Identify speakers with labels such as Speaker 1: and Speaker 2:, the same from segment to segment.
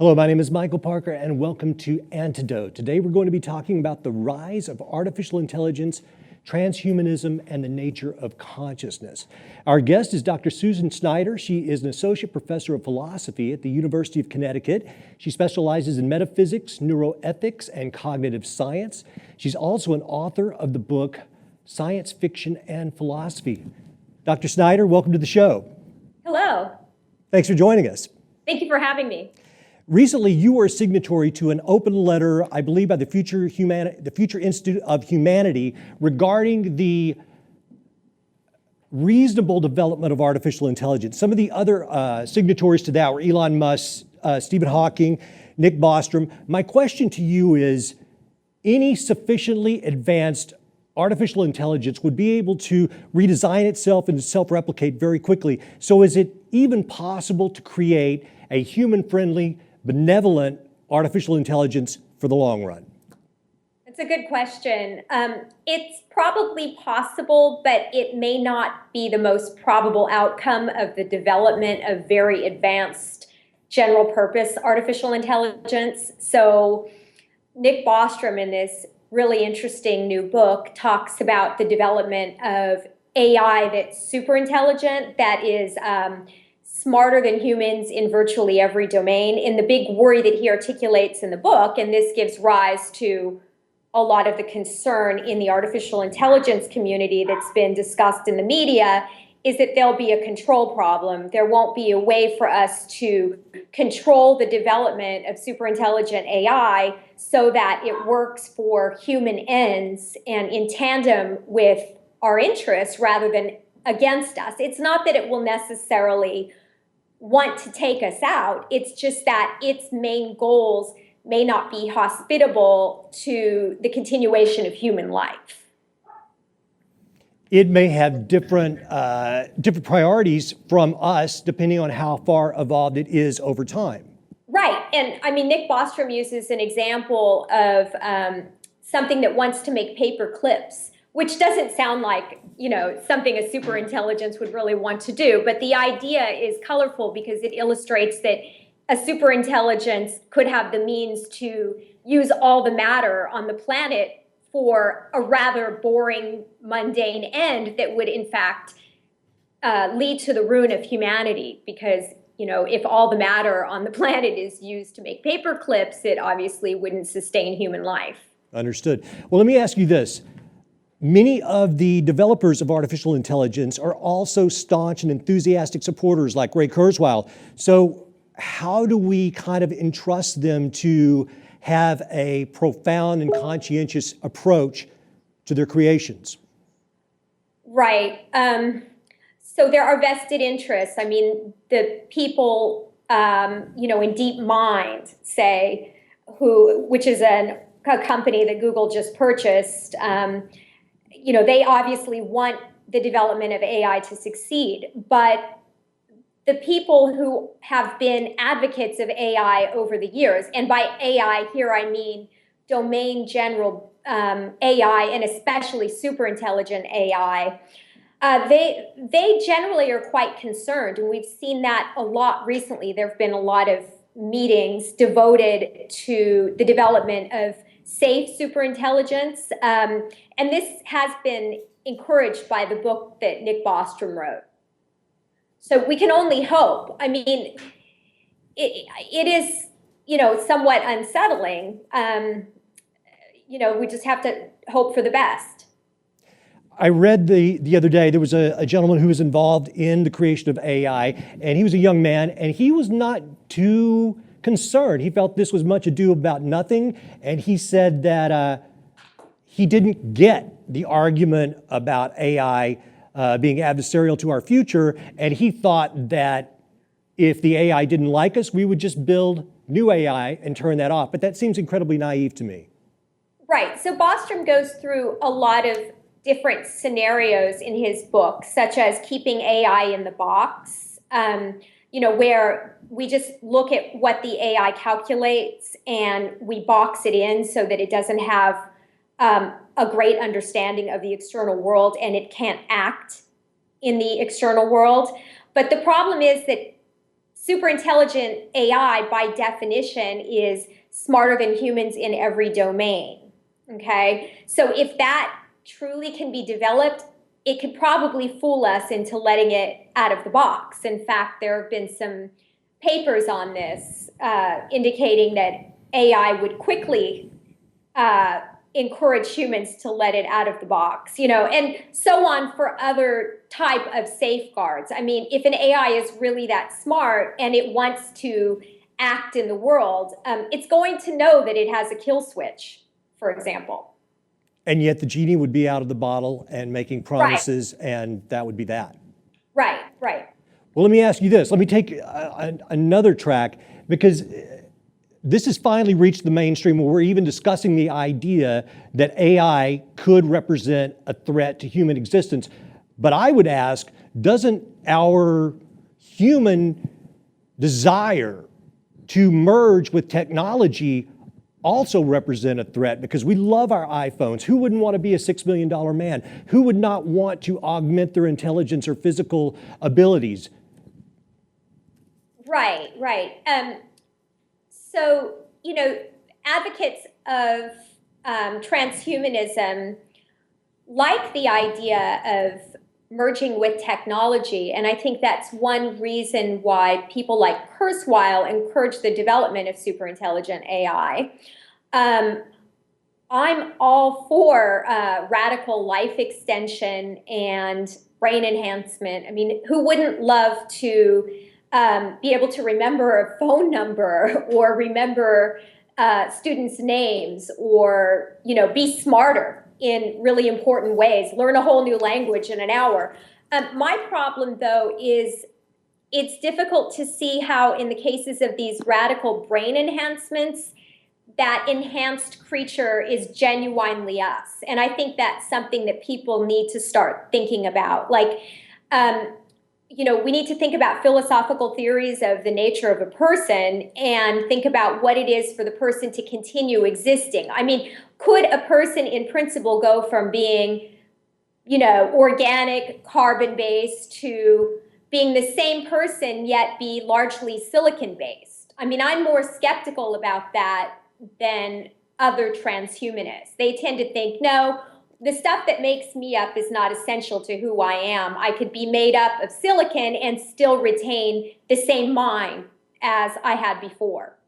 Speaker 1: Hello, my name is Michael Parker, and welcome to Antidote. Today we're going to be talking about the rise of artificial intelligence, transhumanism, and the nature of consciousness. Our guest is Dr. Susan Schneider. She is an associate professor of philosophy at the University of Connecticut. She specializes in metaphysics, neuroethics, and cognitive science. She's also an author of the book Science Fiction and Philosophy. Dr. Schneider, welcome to the show.
Speaker 2: Hello.
Speaker 1: Thanks for joining us.
Speaker 2: Thank you for having me.
Speaker 1: Recently, you were a signatory to an open letter, I believe, by the Future Institute of Humanity regarding the reasonable development of artificial intelligence. Some of the other signatories to that were Elon Musk, Stephen Hawking, Nick Bostrom. My question to you is, any sufficiently advanced artificial intelligence would be able to redesign itself and self-replicate very quickly. So is it even possible to create a human-friendly, benevolent artificial intelligence for the long run?
Speaker 2: That's a good question. It's probably possible, but it may not be the most probable outcome of the development of very advanced general purpose artificial intelligence. So Nick Bostrom, in this really interesting new book, talks about the development of AI that's super intelligent, that is smarter than humans in virtually every domain. And the big worry that he articulates in the book, and this gives rise to a lot of the concern in the artificial intelligence community that's been discussed in the media, is that there'll be a control problem. There won't be a way for us to control the development of super intelligent AI so that it works for human ends and in tandem with our interests rather than against us. It's not that it will necessarily want to take us out. It's just that its main goals may not be hospitable to the continuation of human life.
Speaker 1: It may have different priorities from us depending on how far evolved it is over time.
Speaker 2: Right. And I mean, Nick Bostrom uses an example of something that wants to make paper clips, which doesn't sound like, something a super intelligence would really want to do. But the idea is colorful because it illustrates that a super intelligence could have the means to use all the matter on the planet for a rather boring, mundane end that would, in fact, lead to the ruin of humanity. Because, if all the matter on the planet is used to make paper clips, it obviously wouldn't sustain human life.
Speaker 1: Understood. Well, let me ask you this. Many of the developers of artificial intelligence are also staunch and enthusiastic supporters like Ray Kurzweil. So how do we kind of entrust them to have a profound and conscientious approach to their creations?
Speaker 2: Right. So there are vested interests. I mean, the people, in DeepMind, say, which is a company that Google just purchased, they obviously want the development of AI to succeed, but the people who have been advocates of AI over the years, and by AI here I mean domain general AI and especially super intelligent AI, they generally are quite concerned, and we've seen that a lot recently. There have been a lot of meetings devoted to the development of safe superintelligence, and this has been encouraged by the book that Nick Bostrom wrote. So we can only hope. I mean, it is, somewhat unsettling. We just have to hope for the best.
Speaker 1: I read the other day, there was a gentleman who was involved in the creation of AI, and he was a young man, and he was not too concerned. He felt this was much ado about nothing, and he said that he didn't get the argument about AI being adversarial to our future, and he thought that if the AI didn't like us, we would just build new AI and turn that off. But that seems incredibly naive to me.
Speaker 2: Right. So Bostrom goes through a lot of different scenarios in his book, such as keeping AI in the box, where we just look at what the AI calculates and we box it in so that it doesn't have a great understanding of the external world and it can't act in the external world. But the problem is that superintelligent AI, by definition, is smarter than humans in every domain, okay? So if that truly can be developed, it could probably fool us into letting it out of the box. In fact, there have been some papers on this indicating that AI would quickly encourage humans to let it out of the box, and so on for other type of safeguards. I mean, if an AI is really that smart and it wants to act in the world, it's going to know that it has a kill switch, for example.
Speaker 1: And yet the genie would be out of the bottle and making promises, right, and that would be that.
Speaker 2: Right, right.
Speaker 1: Well, let me ask you this. Let me take another track, because this has finally reached the mainstream where we're even discussing the idea that AI could represent a threat to human existence. But I would ask, doesn't our human desire to merge with technology also represent a threat? Because we love our iPhones. Who wouldn't want to be a $6 million man? Who would not want to augment their intelligence or physical abilities?
Speaker 2: Right, right. So, advocates of transhumanism like the idea of merging with technology, and I think that's one reason why people like Kurzweil encourage the development of superintelligent AI. I'm all for radical life extension and brain enhancement. I mean, who wouldn't love to be able to remember a phone number or remember students' names, or be smarter in really important ways, learn a whole new language in an hour. My problem, though, is it's difficult to see how, in the cases of these radical brain enhancements, that enhanced creature is genuinely us. And I think that's something that people need to start thinking about. Like, we need to think about philosophical theories of the nature of a person and think about what it is for the person to continue existing. I mean, could a person in principle go from being, organic, carbon-based, to being the same person yet be largely silicon-based? I mean, I'm more skeptical about that than other transhumanists. They tend to think, no, the stuff that makes me up is not essential to who I am. I could be made up of silicon and still retain the same mind as I had before.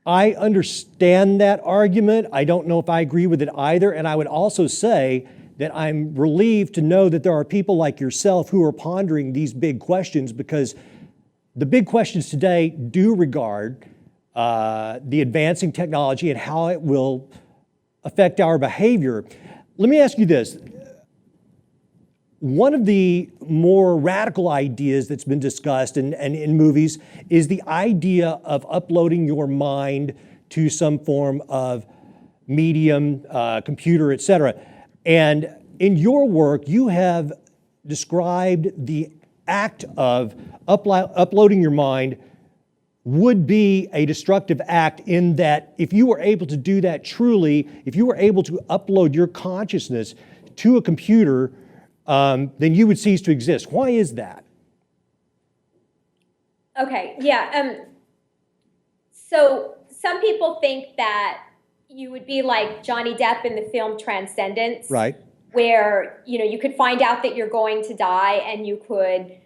Speaker 1: I understand that argument. I don't know if I agree with it either. And I would also say that I'm relieved to know that there are people like yourself who are pondering these big questions, because the big questions today do regard the advancing technology and how it will affect our behavior. Let me ask you this. One of the more radical ideas that's been discussed in movies is the idea of uploading your mind to some form of medium, computer, et cetera. And in your work, you have described the act of uploading your mind would be a destructive act, in that if you were able to do that truly, if you were able to upload your consciousness to a computer, then you would cease to exist. Why is that?
Speaker 2: Okay, yeah. So some people think that you would be like Johnny Depp in the film Transcendence,
Speaker 1: Right.
Speaker 2: Where you could find out that you're going to die and you could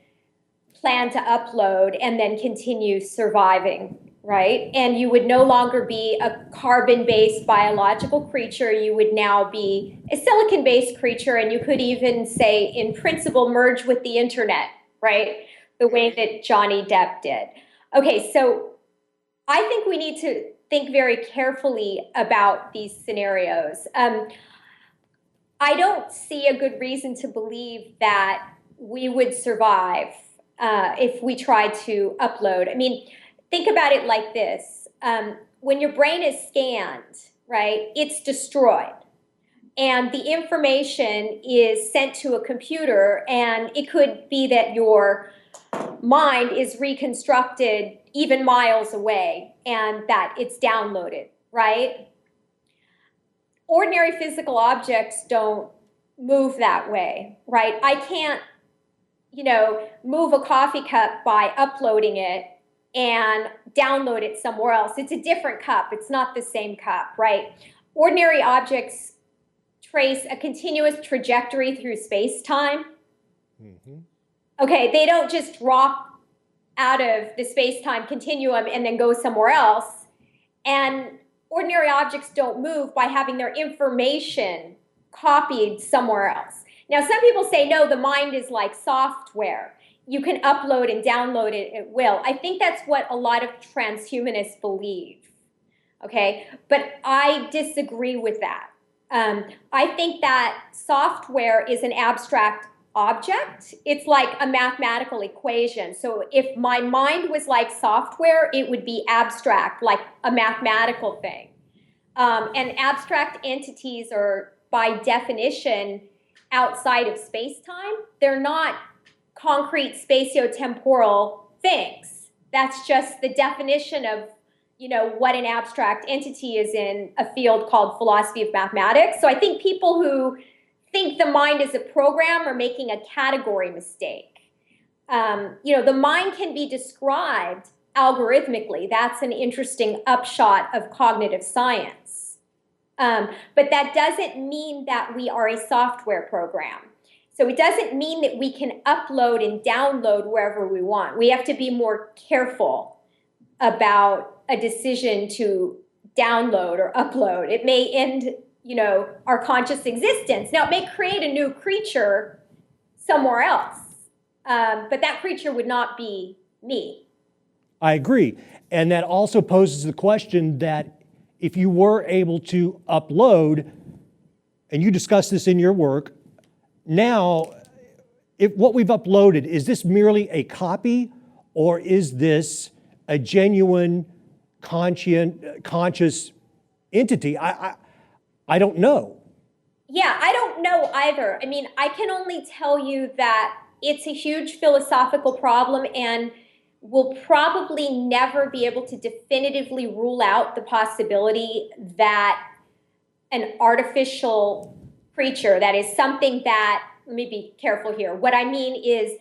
Speaker 2: plan to upload and then continue surviving, right? And you would no longer be a carbon-based biological creature. You would now be a silicon-based creature, and you could even say, in principle, merge with the internet, right? The way that Johnny Depp did. Okay, so I think we need to think very carefully about these scenarios. I don't see a good reason to believe that we would survive if we try to upload. I mean, think about it like this. When your brain is scanned, right, it's destroyed. And the information is sent to a computer, and it could be that your mind is reconstructed even miles away and that it's downloaded, right? Ordinary physical objects don't move that way, right? I can't, move a coffee cup by uploading it and download it somewhere else. It's a different cup. It's not the same cup, right? Ordinary objects trace a continuous trajectory through space-time. Mm-hmm. Okay, they don't just drop out of the space-time continuum and then go somewhere else. And ordinary objects don't move by having their information copied somewhere else. Now, some people say, no, the mind is like software. You can upload and download it at will. I think that's what a lot of transhumanists believe, okay? But I disagree with that. I think that software is an abstract object. It's like a mathematical equation. So if my mind was like software, it would be abstract, like a mathematical thing. And abstract entities are, by definition, outside of space-time. They're not concrete spatiotemporal things. That's just the definition of, what an abstract entity is in a field called philosophy of mathematics. So I think people who think the mind is a program are making a category mistake. The mind can be described algorithmically. That's an interesting upshot of cognitive science. But that doesn't mean that we are a software program. So it doesn't mean that we can upload and download wherever we want. We have to be more careful about a decision to download or upload. It may end, our conscious existence. Now, it may create a new creature somewhere else, but that creature would not be me.
Speaker 1: I agree. And that also poses the question that if you were able to upload, and you discuss this in your work, now, if what we've uploaded, is this merely a copy, or is this a genuine, conscious entity? I don't know.
Speaker 2: Yeah, I don't know either. I mean, I can only tell you that it's a huge philosophical problem, and we'll probably never be able to definitively rule out the possibility that an artificial creature, that is something that, let me be careful here. What I mean is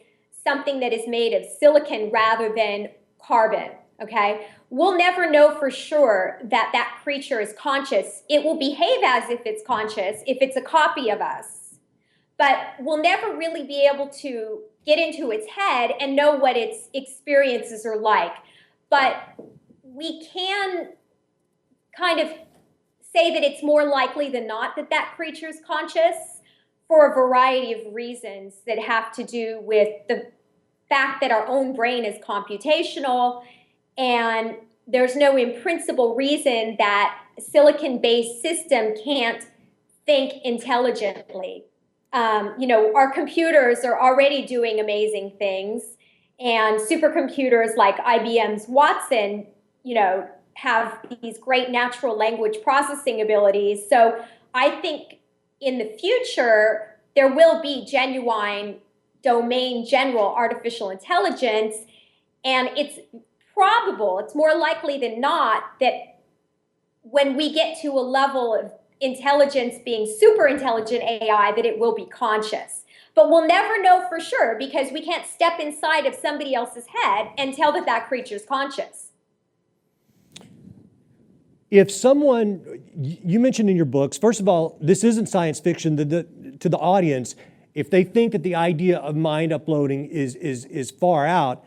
Speaker 2: something that is made of silicon rather than carbon, okay? We'll never know for sure that that creature is conscious. It will behave as if it's conscious if it's a copy of us. But we'll never really be able to get into its head and know what its experiences are like. But we can kind of say that it's more likely than not that that creature is conscious for a variety of reasons that have to do with the fact that our own brain is computational, and there's no in principle reason that a silicon-based system can't think intelligently. Our computers are already doing amazing things, and supercomputers like IBM's Watson, have these great natural language processing abilities. So I think in the future, there will be genuine domain general artificial intelligence, and it's probable, it's more likely than not, that when we get to a level of intelligence being super intelligent AI, that it will be conscious. But we'll never know for sure because we can't step inside of somebody else's head and tell that that creature's conscious.
Speaker 1: If someone, you mentioned in your books, first of all, this isn't science fiction. To the audience, if they think that the idea of mind uploading is far out,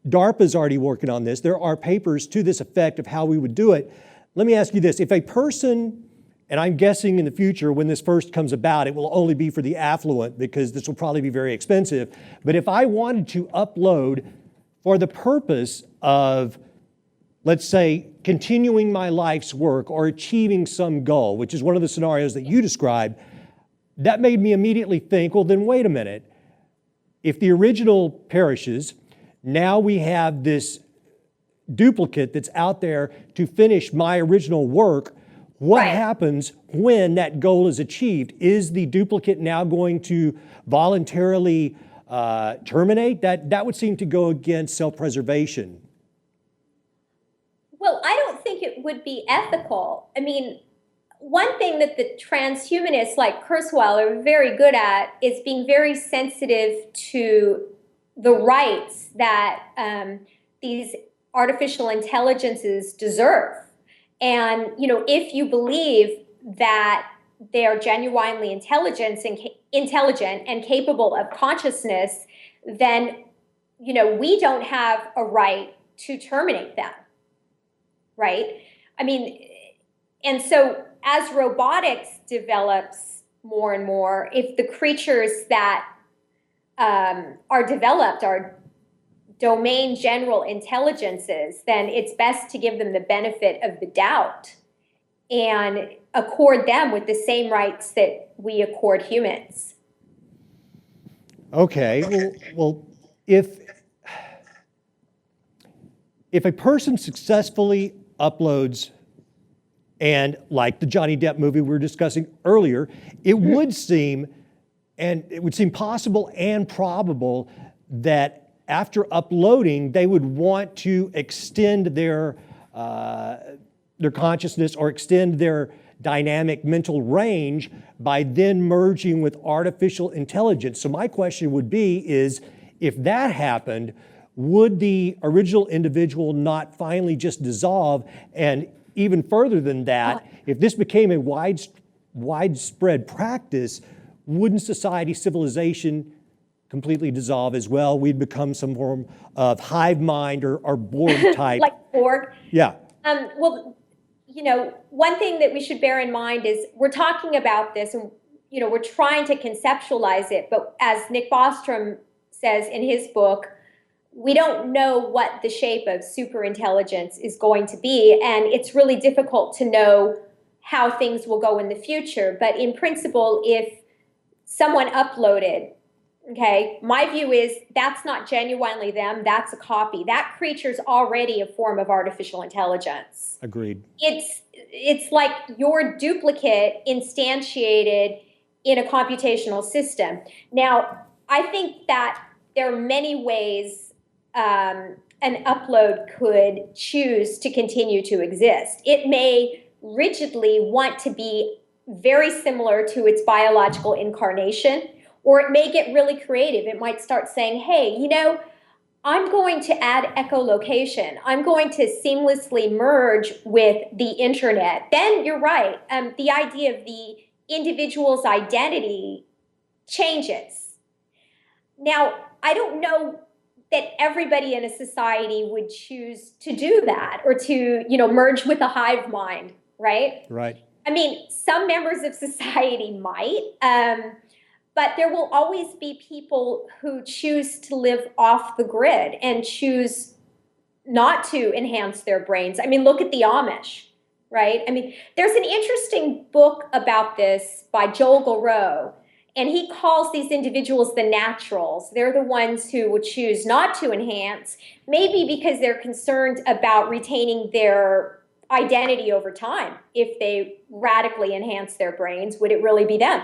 Speaker 1: DARPA's already working on this. There are papers to this effect of how we would do it. Let me ask you this. If a person, and I'm guessing in the future when this first comes about, it will only be for the affluent because this will probably be very expensive. But if I wanted to upload for the purpose of, let's say, continuing my life's work or achieving some goal, which is one of the scenarios that you described, that made me immediately think, well, then wait a minute. If the original perishes, now we have this duplicate that's out there to finish my original work. What happens when that goal is achieved? Is the duplicate now going to voluntarily terminate? That would seem to go against self-preservation.
Speaker 2: Well, I don't think it would be ethical. I mean, one thing that the transhumanists like Kurzweil are very good at is being very sensitive to the rights that these artificial intelligences deserve. And, if you believe that they are genuinely intelligent and capable of consciousness, then, we don't have a right to terminate them, right? I mean, and so as robotics develops more and more, if the creatures that are developed are domain general intelligences, then it's best to give them the benefit of the doubt and accord them with the same rights that we accord humans.
Speaker 1: Okay, well, if a person successfully uploads, and like the Johnny Depp movie we were discussing earlier, it would seem possible and probable that after uploading, they would want to extend their consciousness or extend their dynamic mental range by then merging with artificial intelligence. So my question would be is, if that happened, would the original individual not finally just dissolve? And even further than that, if this became a widespread practice, wouldn't society, civilization completely dissolve as well? We'd become some form of hive mind or Borg type.
Speaker 2: Like Borg?
Speaker 1: Yeah.
Speaker 2: Well, one thing that we should bear in mind is we're talking about this and, we're trying to conceptualize it. But as Nick Bostrom says in his book, we don't know what the shape of superintelligence is going to be. And it's really difficult to know how things will go in the future. But in principle, if someone uploaded, okay, my view is that's not genuinely them, that's a copy. That creature's already a form of artificial intelligence.
Speaker 1: Agreed.
Speaker 2: It's like your duplicate instantiated in a computational system. Now, I think that there are many ways an upload could choose to continue to exist. It may rigidly want to be very similar to its biological incarnation, or it may get really creative. It might start saying, hey, I'm going to add echolocation. I'm going to seamlessly merge with the internet. Then you're right. The idea of the individual's identity changes. Now, I don't know that everybody in a society would choose to do that or to, merge with a hive mind, right?
Speaker 1: Right.
Speaker 2: I mean, some members of society might, but there will always be people who choose to live off the grid and choose not to enhance their brains. I mean, look at the Amish, right? I mean, there's an interesting book about this by Joel Garreau, and he calls these individuals the naturals. They're the ones who would choose not to enhance, maybe because they're concerned about retaining their identity over time. If they radically enhance their brains, would it really be them?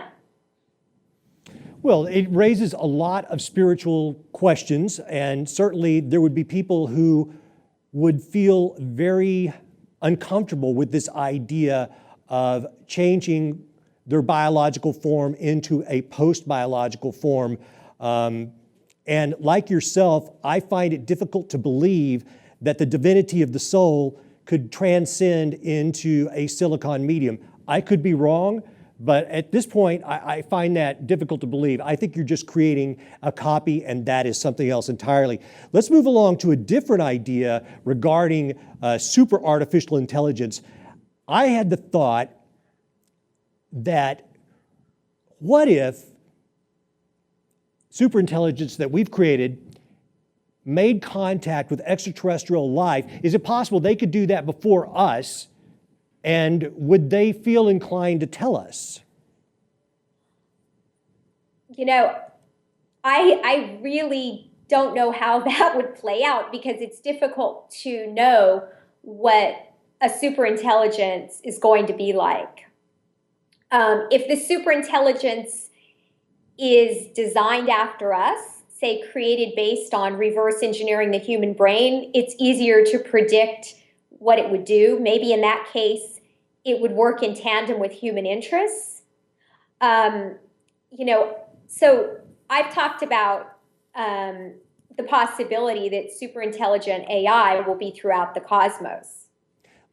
Speaker 1: Well, it raises a lot of spiritual questions, and certainly there would be people who would feel very uncomfortable with this idea of changing their biological form into a post-biological form. And like yourself, I find it difficult to believe that the divinity of the soul could transcend into a silicon medium. I could be wrong, but at this point, I find that difficult to believe. I think you're just creating a copy, and that is something else entirely. Let's move along to a different idea regarding super artificial intelligence. I had the thought that what if superintelligence that we've created made contact with extraterrestrial life? Is it possible they could do that before us? And would they feel inclined to tell us?
Speaker 2: I really don't know how that would play out, because it's difficult to know what a superintelligence is going to be like. If the superintelligence is designed after us, say created based on reverse engineering the human brain, it's easier to predict what it would do. Maybe in that case, it would work in tandem with human interests. So I've talked about the possibility that superintelligent AI will be throughout the cosmos.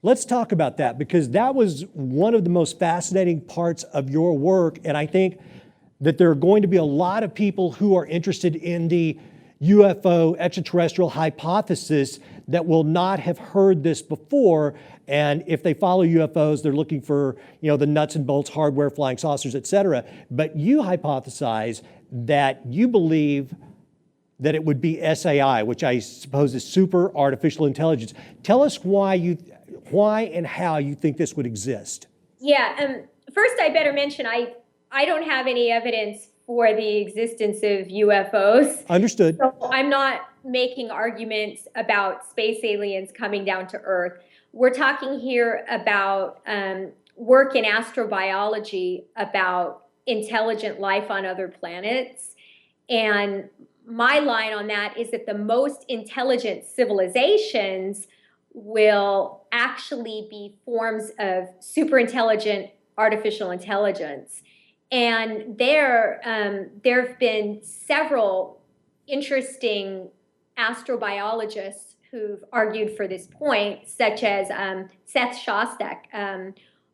Speaker 1: Let's talk about that, because that was one of the most fascinating parts of your work. And I think that there are going to be a lot of people who are interested in the UFO extraterrestrial hypothesis that will not have heard this before. And if they follow UFOs, they're looking for, the nuts and bolts, hardware, flying saucers, et cetera. But you hypothesize that you believe that it would be SAI, which I suppose is super artificial intelligence. Tell us why and how you think this would exist.
Speaker 2: Yeah, first I better mention I don't have any evidence for the existence of UFOs.
Speaker 1: Understood.
Speaker 2: So I'm not making arguments about space aliens coming down to Earth. We're talking here about work in astrobiology about intelligent life on other planets. And my line on that is that the most intelligent civilizations will actually be forms of superintelligent artificial intelligence. And there have been several interesting astrobiologists who've argued for this point, such as Seth Shostak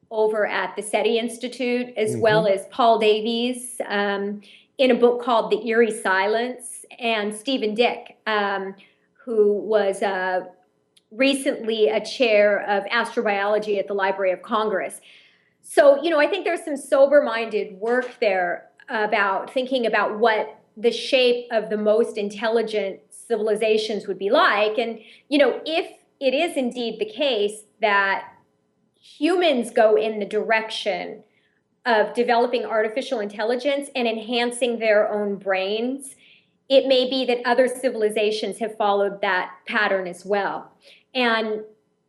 Speaker 2: over at the SETI Institute, as well as Paul Davies in a book called The Eerie Silence, and Stephen Dick, who was recently a chair of astrobiology at the Library of Congress. So, I think there's some sober-minded work there about thinking about what the shape of the most intelligent civilizations would be like. And, if it is indeed the case that humans go in the direction of developing artificial intelligence and enhancing their own brains, it may be that other civilizations have followed that pattern as well. And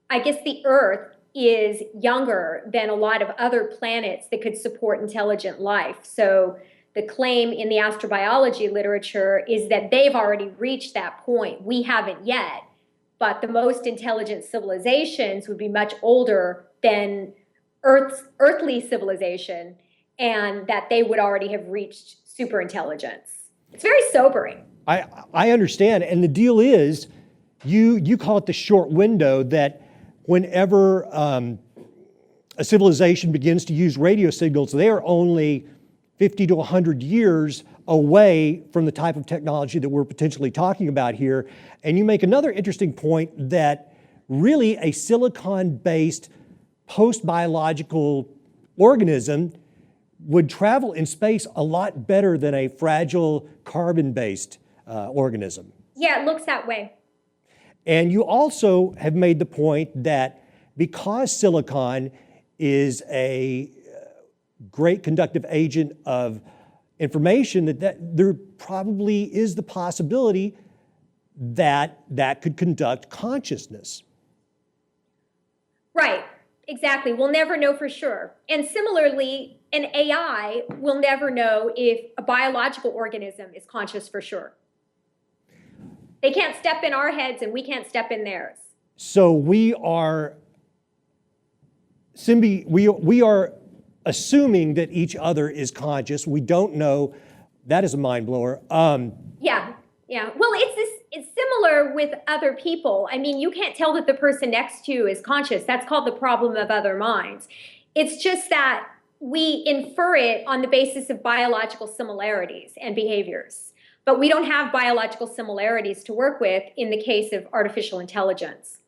Speaker 2: I guess the Earth is younger than a lot of other planets that could support intelligent life. So the claim in the astrobiology literature is that they've already reached that point. We haven't yet, but the most intelligent civilizations would be much older than earthly civilization, and that they would already have reached superintelligence. It's very sobering.
Speaker 1: I understand. And the deal is, you call it the short window, that whenever a civilization begins to use radio signals, they are only 50 to 100 years away from the type of technology that we're potentially talking about here. And you make another interesting point that really a silicon-based postbiological organism would travel in space a lot better than a fragile carbon-based organism.
Speaker 2: Yeah, it looks that way.
Speaker 1: And you also have made the point that because silicon is a great conductive agent of information, that there probably is the possibility that could conduct consciousness.
Speaker 2: Right, exactly. We'll never know for sure. And similarly, an AI will never know if a biological organism is conscious for sure. They can't step in our heads and we can't step in theirs.
Speaker 1: So we are assuming that each other is conscious. We don't know. That is a mind blower.
Speaker 2: Yeah. Well, it's similar with other people. I mean, you can't tell that the person next to you is conscious. That's called the problem of other minds. It's just that we infer it on the basis of biological similarities and behaviors. But we don't have biological similarities to work with in the case of artificial intelligence.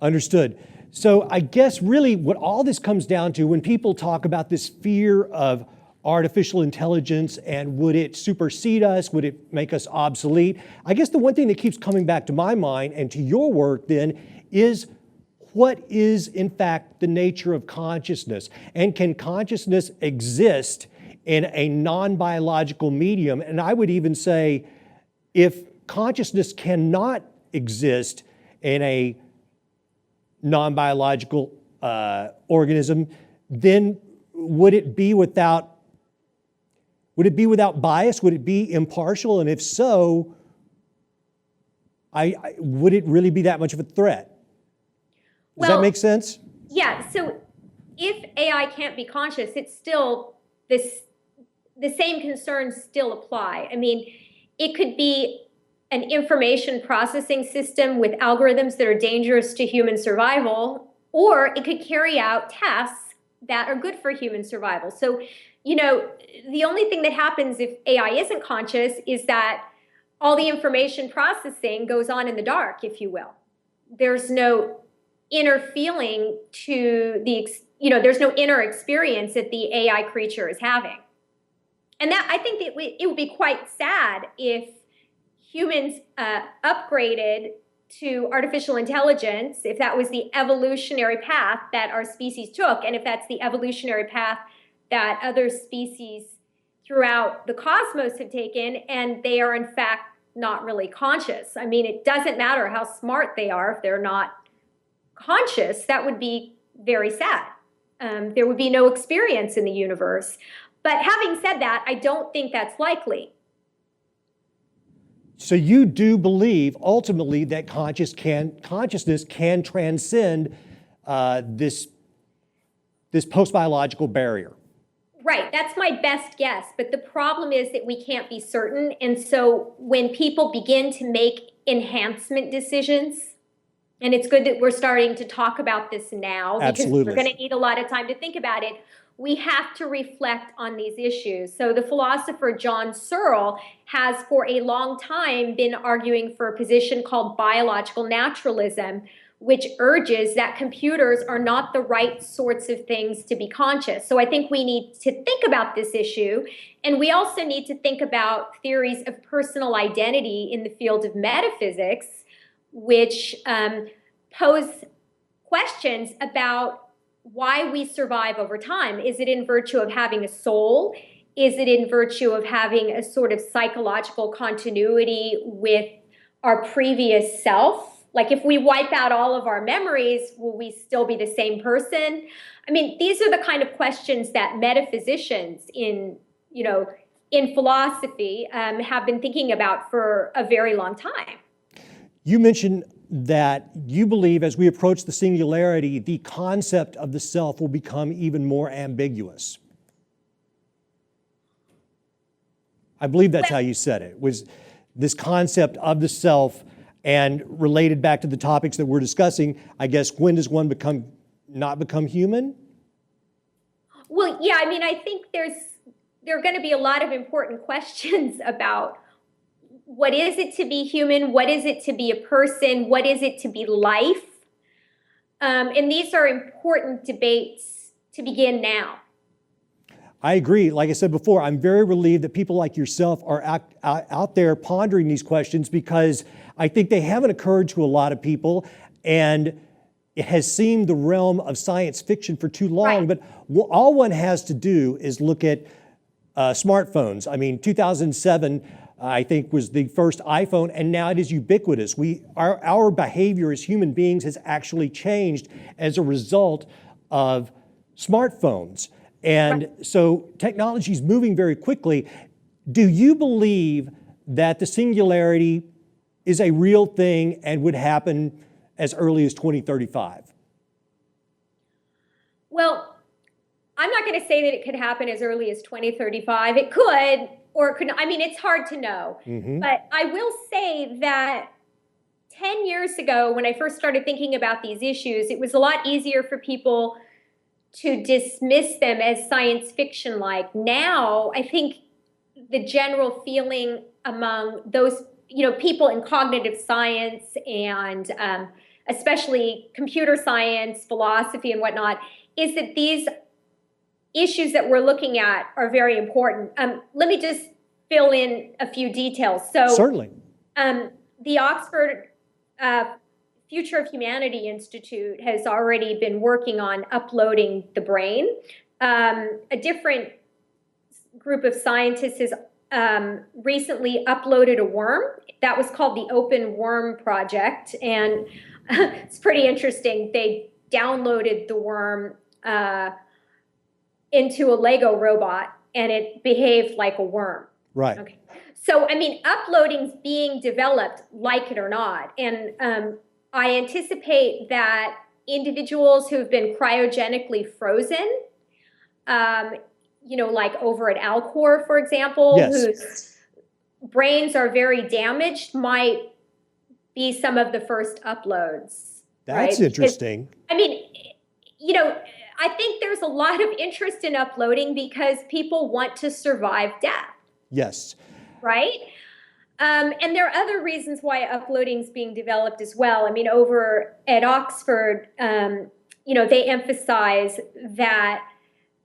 Speaker 1: Understood. So I guess really what all this comes down to, when people talk about this fear of artificial intelligence and would it supersede us, would it make us obsolete, I guess the one thing that keeps coming back to my mind and to your work then is, what is in fact the nature of consciousness? And can consciousness exist in a non-biological medium? And I would even say, if consciousness cannot exist in a non-biological organism, then would it be without bias? Would it be impartial? And if so, would it really be that much of a threat? Does that make sense?
Speaker 2: Yeah, so if AI can't be conscious, it's still this, the same concerns still apply. I mean, it could be an information processing system with algorithms that are dangerous to human survival, or it could carry out tasks that are good for human survival. So, the only thing that happens if AI isn't conscious is that all the information processing goes on in the dark, if you will. There's no inner feeling to there's no inner experience that the AI creature is having. And that, I think that it would be quite sad if humans upgraded to artificial intelligence, if that was the evolutionary path that our species took, and if that's the evolutionary path that other species throughout the cosmos have taken, and they are in fact not really conscious. I mean, it doesn't matter how smart they are if they're not conscious. That would be very sad. There would be no experience in the universe. But having said that, I don't think that's likely.
Speaker 1: So you do believe ultimately that consciousness can transcend this postbiological barrier?
Speaker 2: Right, that's my best guess. But the problem is that we can't be certain. And so when people begin to make enhancement decisions, and it's good that we're starting to talk about this now, because
Speaker 1: Absolutely.
Speaker 2: we're going to need a lot of time to think about it. We have to reflect on these issues. So the philosopher John Searle has for a long time been arguing for a position called biological naturalism, which urges that computers are not the right sorts of things to be conscious. So I think we need to think about this issue. And we also need to think about theories of personal identity in the field of metaphysics, which pose questions about why we survive over time. Is it in virtue of having a soul? Is it in virtue of having a sort of psychological continuity with our previous self? Like if we wipe out all of our memories, will we still be the same person? I mean, these are the kind of questions that metaphysicians in philosophy have been thinking about for a very long time.
Speaker 1: You mentioned that you believe as we approach the singularity, the concept of the self will become even more ambiguous. I believe that's how you said it, was this concept of the self, and related back to the topics that we're discussing, I guess, when does one not become human?
Speaker 2: Well, yeah, I mean, I think there are going to be a lot of important questions about what is it to be human? What is it to be a person? What is it to be life? And these are important debates to begin now.
Speaker 1: I agree. Like I said before, I'm very relieved that people like yourself are out there pondering these questions, because I think they haven't occurred to a lot of people, and it has seemed the realm of science fiction for too long.
Speaker 2: Right.
Speaker 1: But all one has to do is look at smartphones. I mean, 2007, I think, was the first iPhone, and now it is ubiquitous. Our behavior as human beings has actually changed as a result of smartphones. And so technology is moving very quickly. Do you believe that the singularity is a real thing and would happen as early as 2035?
Speaker 2: Well, I'm not going to say that it could happen as early as 2035. It could, or it could not. I mean, it's hard to know.
Speaker 1: Mm-hmm.
Speaker 2: But I will say that 10 years ago, when I first started thinking about these issues, it was a lot easier for people to dismiss them as science fiction-like. Now, I think the general feeling among those, people in cognitive science and especially computer science, philosophy, and whatnot, is that these issues that we're looking at are very important. Let me just fill in a few details. So,
Speaker 1: certainly,
Speaker 2: the Oxford Future of Humanity Institute has already been working on uploading the brain. A different group of scientists has recently uploaded a worm. That was called the Open Worm Project, and it's pretty interesting. They downloaded the worm into a Lego robot, and it behaved like a worm.
Speaker 1: right.
Speaker 2: Okay. So, I mean, uploading's being developed, like it or not, and I anticipate that individuals who've been cryogenically frozen, like over at Alcor, for example,
Speaker 1: Yes.
Speaker 2: whose brains are very damaged, might be some of the first uploads.
Speaker 1: That's
Speaker 2: right?
Speaker 1: interesting.
Speaker 2: Because, I think there's a lot of interest in uploading because people want to survive death.
Speaker 1: Yes.
Speaker 2: Right? And there are other reasons why uploading is being developed as well. I mean, over at Oxford, they emphasize that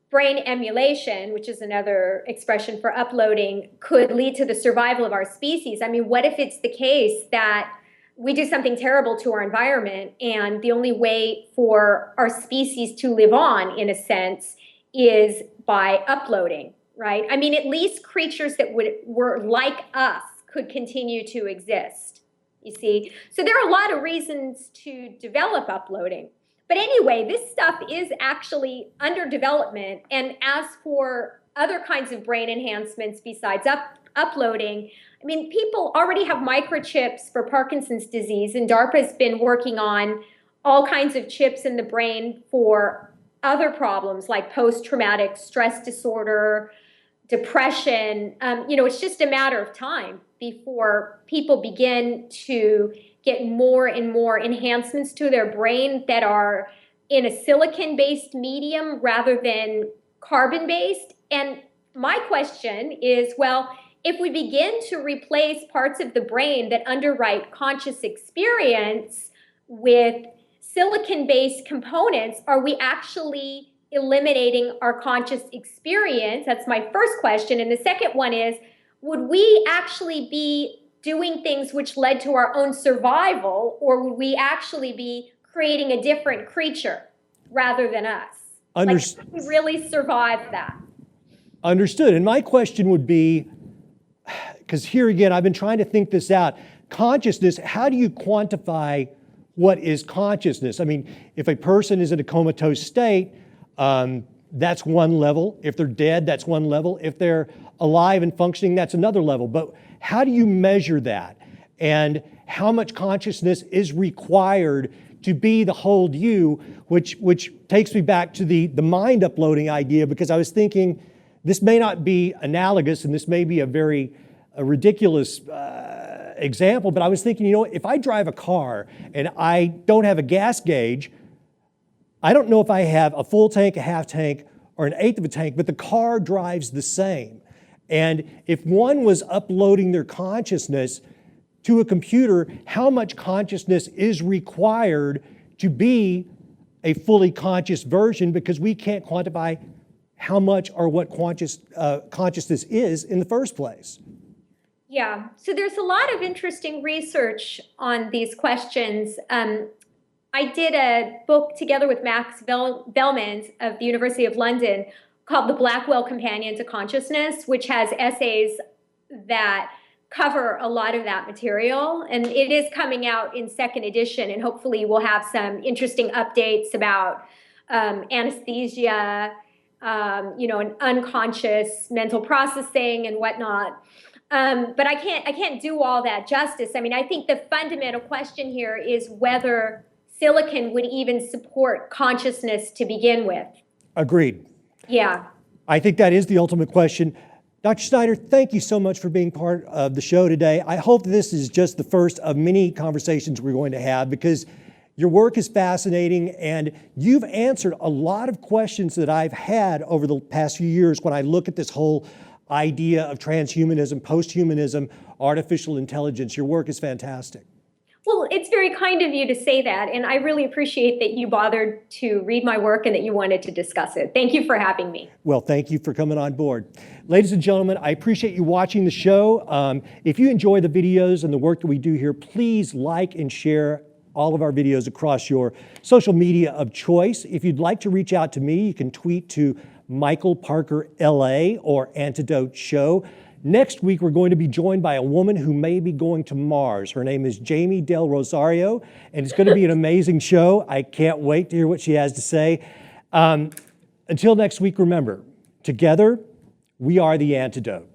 Speaker 2: brain emulation, which is another expression for uploading, could lead to the survival of our species. I mean, what if it's the case that we do something terrible to our environment and the only way for our species to live on, in a sense, is by uploading, right? I mean, at least creatures that were like us could continue to exist, you see? So there are a lot of reasons to develop uploading. But anyway, this stuff is actually under development. And as for other kinds of brain enhancements besides uploading, I mean, people already have microchips for Parkinson's disease, and DARPA's been working on all kinds of chips in the brain for other problems like post-traumatic stress disorder, depression. It's just a matter of time before people begin to get more and more enhancements to their brain that are in a silicon-based medium rather than carbon-based. And my question is, well, if we begin to replace parts of the brain that underwrite conscious experience with silicon-based components, are we actually eliminating our conscious experience? That's my first question. And the second one is, would we actually be doing things which led to our own survival, or would we actually be creating a different creature rather than us? Can we really survive that?
Speaker 1: Understood. And my question would be, because here again, I've been trying to think this out. Consciousness, how do you quantify what is consciousness? I mean, if a person is in a comatose state, that's one level. If they're dead, that's one level. If they're alive and functioning, that's another level. But how do you measure that? And how much consciousness is required to be the whole you, which takes me back to the mind uploading idea, because I was thinking this may not be analogous and this may be a ridiculous example, but I was thinking, if I drive a car and I don't have a gas gauge, I don't know if I have a full tank, a half tank, or an eighth of a tank, but the car drives the same. And if one was uploading their consciousness to a computer, how much consciousness is required to be a fully conscious version, because we can't quantify how much or what consciousness is in the first place.
Speaker 2: Yeah, so there's a lot of interesting research on these questions. I did a book together with Max Bellmans of the University of London called The Blackwell Companion to Consciousness, which has essays that cover a lot of that material. And it is coming out in second edition, and hopefully we'll have some interesting updates about anesthesia, and unconscious mental processing and whatnot. But I can't do all that justice. I mean, I think the fundamental question here is whether silicon would even support consciousness to begin with.
Speaker 1: Agreed.
Speaker 2: Yeah.
Speaker 1: I think that is the ultimate question. Dr. Schneider, thank you so much for being part of the show today. I hope this is just the first of many conversations we're going to have, because your work is fascinating and you've answered a lot of questions that I've had over the past few years when I look at this whole idea of transhumanism, posthumanism, artificial intelligence. Your work is fantastic.
Speaker 2: Well, it's very kind of you to say that, and I really appreciate that you bothered to read my work and that you wanted to discuss it. Thank you for having me.
Speaker 1: Well, thank you for coming on board. Ladies and gentlemen, I appreciate you watching the show. If you enjoy the videos and the work that we do here, please like and share all of our videos across your social media of choice. If you'd like to reach out to me, you can tweet to Michael Parker LA or Antidote Show. Next week, we're going to be joined by a woman who may be going to Mars. Her name is Jamie Del Rosario, and it's going to be an amazing show. I can't wait to hear what she has to say. Until next week, remember, together, we are the antidote.